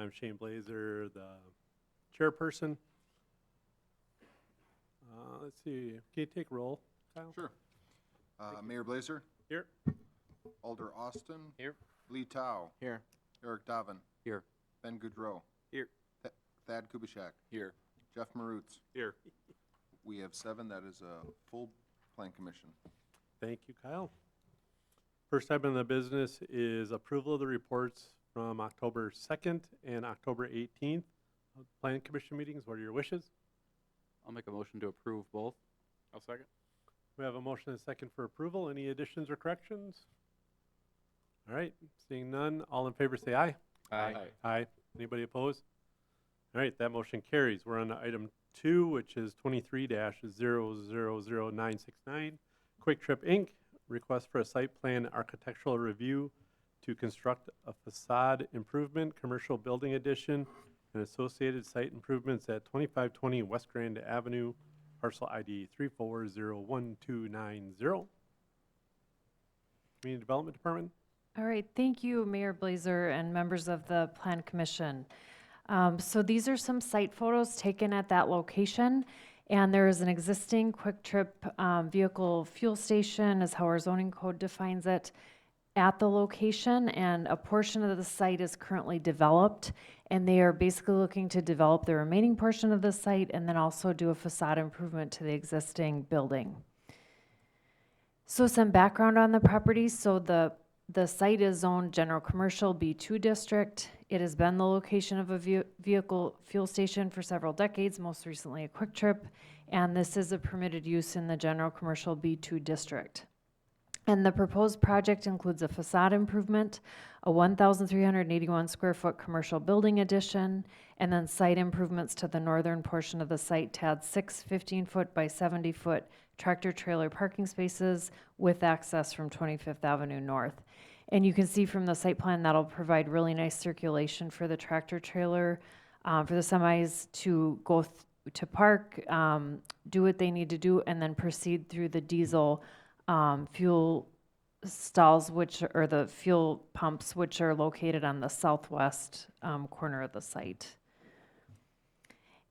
I'm Shane Blazer, the chairperson. Let's see, can you take roll, Kyle? Sure. Mayor Blazer, Here. Alder Austin, Here. Lee Tao, Here. Eric Doven, Here. Ben Goudreau, Here. Thad Kubiszak, Here. Jeff Marutz. Here. We have 7. That is a full plan commission. Thank you, Kyle. First item of the business is approval of the reports from October 2nd and October 18th. Planning Commission meetings, what are your wishes? I'll make a motion to approve both. I'll second. We have a motion and a second for approval. Any additions or corrections? All right, seeing none, all in favor say aye. Aye. Aye. Anybody opposed? All right, that motion carries. We're on to item 2, which is 23-000969. Quick Trip Inc., request for a site plan architectural review to construct a facade improvement, commercial building addition, and associated site improvements at 2520 West Grand Avenue, parcel ID 34012990. Community Development Department. All right, thank you, Mayor Blazer and members of the Plan Commission. So these are some site photos taken at that location, and there is an existing Quick Trip vehicle fuel station, is how our zoning code defines it, at the location, and a portion of the site is currently developed, and they are basically looking to develop the remaining portion of the site and then also do a facade improvement to the existing building. So some background on the property. So the site is zoned general commercial B2 district. It has been the location of a vehicle fuel station for several decades, most recently a Quick Trip, and this is a permitted use in the general commercial B2 district. And the proposed project includes a facade improvement, a 1,381 square foot commercial building addition, and then site improvements to the northern portion of the site to add 6 15-foot by 70-foot tractor trailer parking spaces with access from 25th Avenue North. And you can see from the site plan that'll provide really nice circulation for the tractor trailer, for the semis to go to park, do what they need to do, and then proceed through the diesel fuel stalls, which are the fuel pumps, which are located on the southwest corner of the site.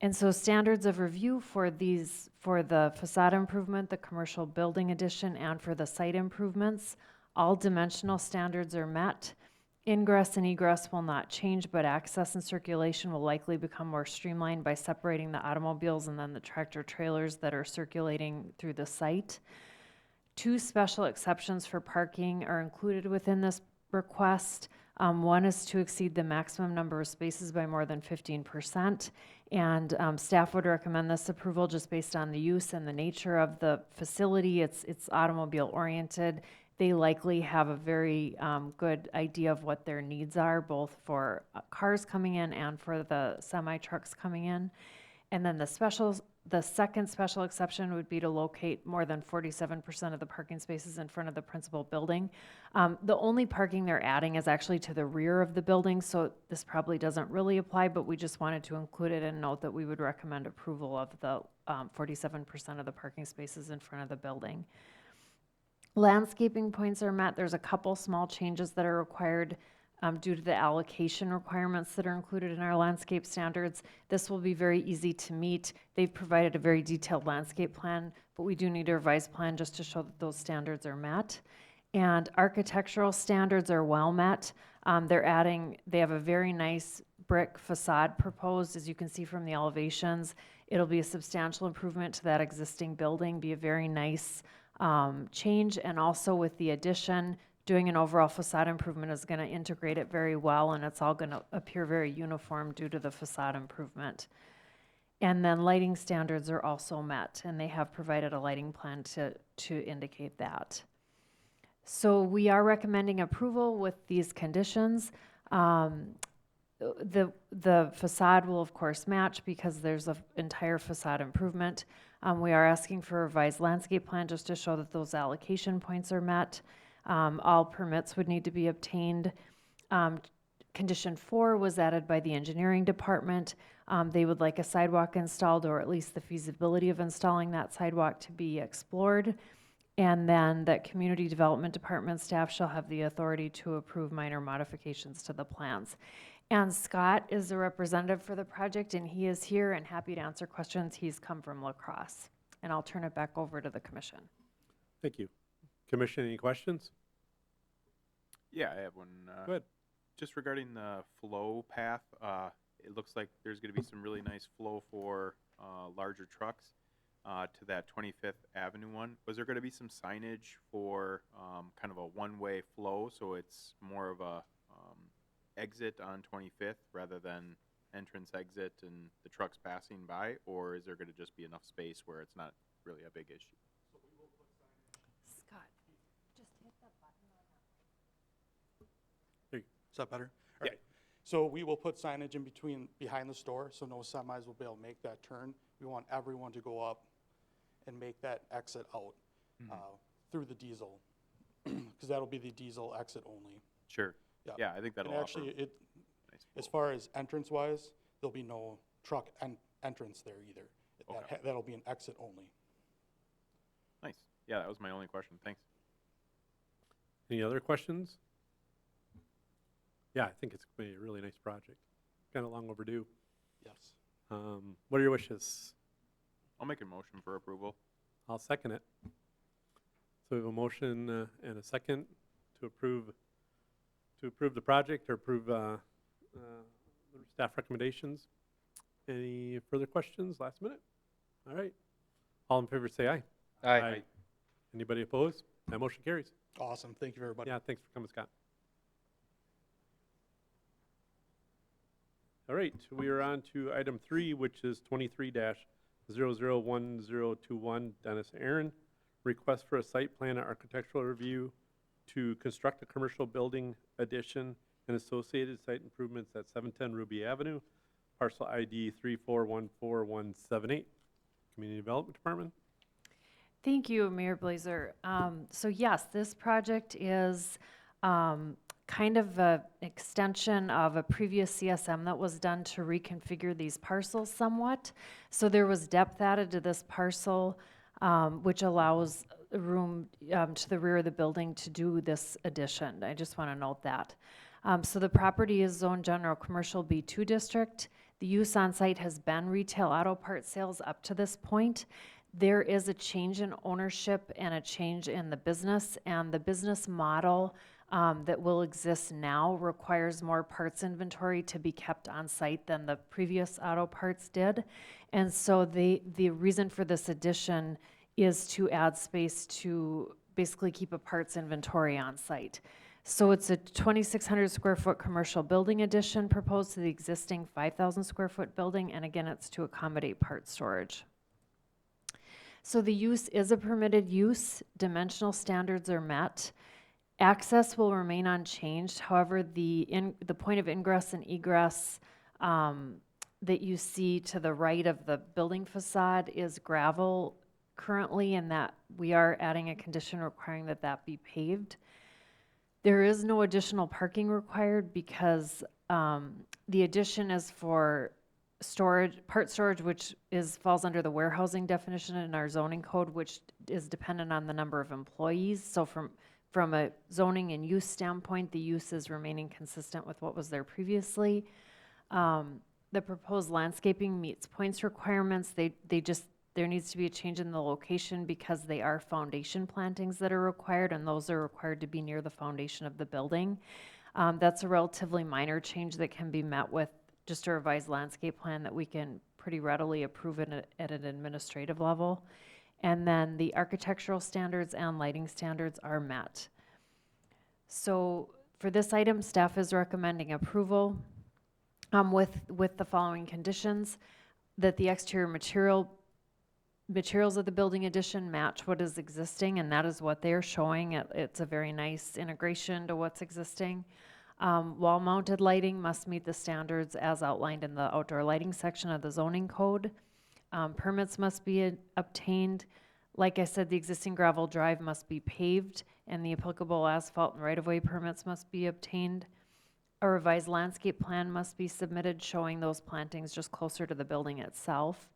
And so standards of review for these, for the facade improvement, the commercial building addition, and for the site improvements, all dimensional standards are met. Ingress and egress will not change, but access and circulation will likely become more streamlined by separating the automobiles and then the tractor trailers that are circulating through the site. 2 special exceptions for parking are included within this request. One is to exceed the maximum number of spaces by more than 15%, and staff would recommend this approval just based on the use and the nature of the facility. It's automobile oriented. They likely have a very good idea of what their needs are, both for cars coming in and for the semi trucks coming in. And then the second special exception would be to locate more than 47% of the parking spaces in front of the principal building. The only parking they're adding is actually to the rear of the building, so this probably doesn't really apply, but we just wanted to include it and note that we would recommend approval of the 47% of the parking spaces in front of the building. Landscaping points are met. There's a couple small changes that are required due to the allocation requirements that are included in our landscape standards. This will be very easy to meet. They've provided a very detailed landscape plan, but we do need a revised plan just to show that those standards are met. And architectural standards are well met. They have a very nice brick facade proposed, as you can see from the elevations. It'll be a substantial improvement to that existing building, be a very nice change, and also with the addition, doing an overall facade improvement is going to integrate it very well, and it's all going to appear very uniform due to the facade improvement. And then lighting standards are also met, and they have provided a lighting plan to indicate that. So we are recommending approval with these conditions. The facade will of course match because there's an entire facade improvement. We are asking for a revised landscape plan just to show that those allocation points are met. All permits would need to be obtained. Condition 4 was added by the engineering department. They would like a sidewalk installed, or at least the feasibility of installing that sidewalk to be explored. And then that community development department staff shall have the authority to approve minor modifications to the plans. And Scott is the representative for the project, and he is here and happy to answer questions. He's come from La Crosse. And I'll turn it back over to the commission. Thank you. Commission, any questions? Yeah, I have one. Go ahead. Just regarding the flow path, it looks like there's gonna be some really nice flow for, larger trucks, to that 25th Avenue one. Was there gonna be some signage for, kind of a one-way flow, so it's more of a, exit on 25th rather than entrance, exit, and the trucks passing by? Or is there gonna just be enough space where it's not really a big issue? Scott, just hit the button on Is that better? All Yeah. right. So we will put signage in between, behind the store, so no semis will be able to make that turn. We want everyone to go up and make that exit out through the diesel, because that'll be the diesel exit only. Sure. Yeah. Yeah, I think that'll And offer actually, nice as flow. far as entrance-wise, there'll be no truck entrance there either. Okay. That'll be an exit only. Nice. Yeah, that was my only question. Thanks. Any other questions? Yeah, I think it's going to be a really nice project. Kind of long overdue. Yes. What are your wishes? I'll make a motion for approval. I'll second it. So we have a motion and a second to approve the project or approve the staff recommendations. Any further questions last minute? All right. All in favor say aye. Aye. Anybody opposed? That motion carries. Awesome. Thank you, everybody. Yeah, thanks for coming, Scott. All right, we are on to item 3, which is 23-001021, Dennis Aaron. Request for a site plan and architectural review to construct a commercial building addition and associated site improvements at 710 Ruby Avenue, parcel ID 3414178. Community Development Department. Thank you, Mayor Blazer. So yes, this project is kind of an extension of a previous CSM that was done to reconfigure these parcels somewhat. So there was depth added to this parcel, which allows room to the rear of the building to do this addition. I just want to note that. So the property is zoned general commercial B2 district. The use on site has been retail auto parts sales up to this point. There is a change in ownership and a change in the business, and the business model that will exist now requires more parts inventory to be kept on site than the previous auto parts did. And so the reason for this addition is to add space to basically keep a parts inventory on site. So it's a 2,600 square foot commercial building addition proposed to the existing 5,000 square foot building, and again, it's to accommodate part storage. So the use is a permitted use, dimensional standards are met. Access will remain unchanged, however, the point of ingress and egress that you see to the right of the building facade is gravel currently, and that we are adding a condition requiring that that be paved. There is no additional parking required because the addition is for storage, part storage, which falls under the warehousing definition in our zoning code, which is dependent on the number of employees. So from a zoning and use standpoint, the use is remaining consistent with what was there previously. The proposed landscaping meets points requirements. There needs to be a change in the location because they are foundation plantings that are required, and those are required to be near the foundation of the building. That's a relatively minor change that can be met with just a revised landscape plan that we can pretty readily approve at an administrative level. And then the architectural standards and lighting standards are met. So for this item, staff is recommending approval with the following conditions: that the exterior materials of the building addition match what is existing, and that is what they're showing. It's a very nice integration to what's existing. Wall-mounted lighting must meet the standards as outlined in the outdoor lighting section of the zoning code. Permits must be obtained. Like I said, the existing gravel drive must be paved, and the applicable asphalt and right-of-way permits must be obtained. A revised landscape plan must be submitted showing those plantings just closer to the building itself.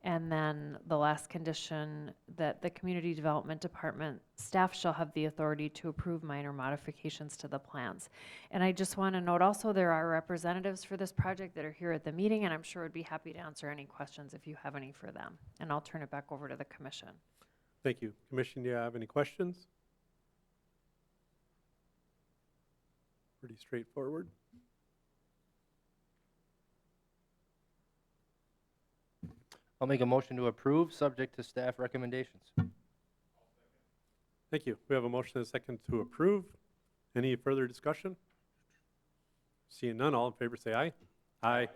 And then the last condition, that the Community Development Department staff shall have the authority to approve minor modifications to the plans. And I just want to note also, there are representatives for this project that are here at the meeting, and I'm sure would be happy to answer any questions if you have any for them. And I'll turn it back over to the commission. Thank you. Commission, do you have any questions? Pretty straightforward. I'll make a motion to approve, subject to staff recommendations. Thank you. We have a motion and a second to approve. Any further discussion? Seeing none, all in favor say aye. Aye.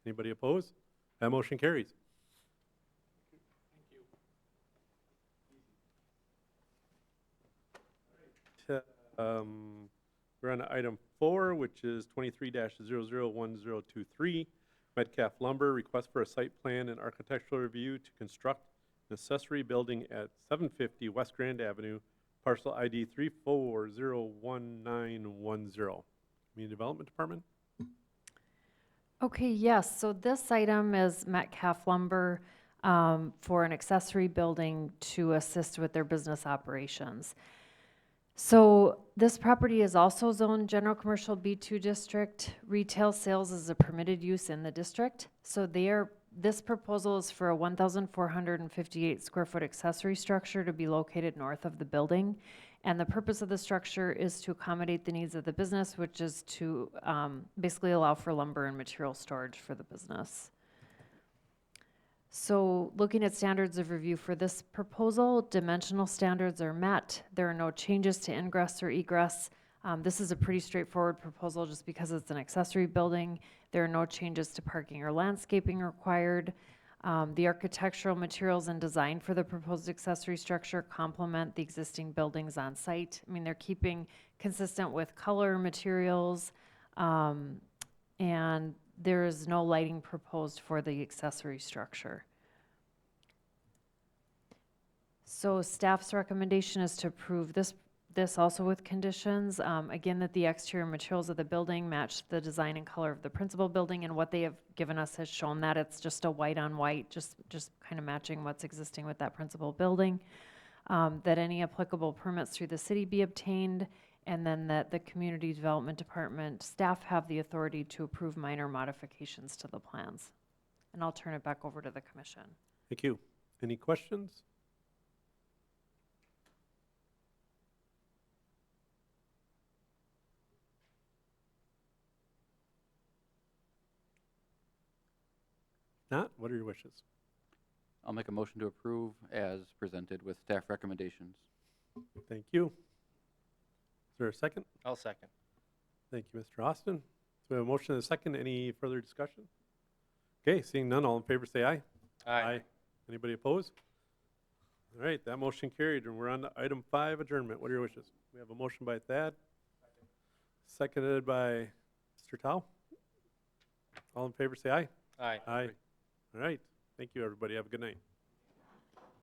Anybody opposed? That motion carries. We're on to item 4, which is 23-001023, Metcalf Lumber, request for a site plan and architectural review to construct an accessory building at 750 West Grand Avenue, parcel ID 34001910. Community Development Department? Okay, yes, so this item is Metcalf Lumber for an accessory building to assist with their business operations. So this property is also zoned general commercial B2 district. Retail sales is a permitted use in the district. So this proposal is for a 1,458 square foot accessory structure to be located north of the building. And the purpose of the structure is to accommodate the needs of the business, which is to basically allow for lumber and material storage for the business. So looking at standards of review for this proposal, dimensional standards are met. There are no changes to ingress or egress. This is a pretty straightforward proposal just because it's an accessory building. There are no changes to parking or landscaping required. The architectural materials and design for the proposed accessory structure complement the existing buildings on site. I mean, they're keeping consistent with color, materials, and there is no lighting proposed for the accessory structure. So staff's recommendation is to approve this also with conditions. Again, that the exterior materials of the building match the design and color of the principal building, and what they have given us has shown that it's just a white on white, just kind of matching what's existing with that principal building. That any applicable permits through the city be obtained, and then that the Community Development Department staff have the authority to approve minor modifications to the plans. And I'll turn it back over to the commission. Thank you. Any questions? Not? What are your wishes? I'll make a motion to approve as presented with staff recommendations. Thank you. Is there a second? I'll second. Thank you, Mr. Austin. So we have a motion and a second. Any further discussion? Okay, seeing none, all in favor say aye. Anybody opposed? All right, that motion carried, and we're on to item 5, adjournment. What are your wishes? We have a motion by Thad. Seconded by Mr. Tao. All in favor say aye. Aye. Aye. All right, thank you, everybody. Have a good night.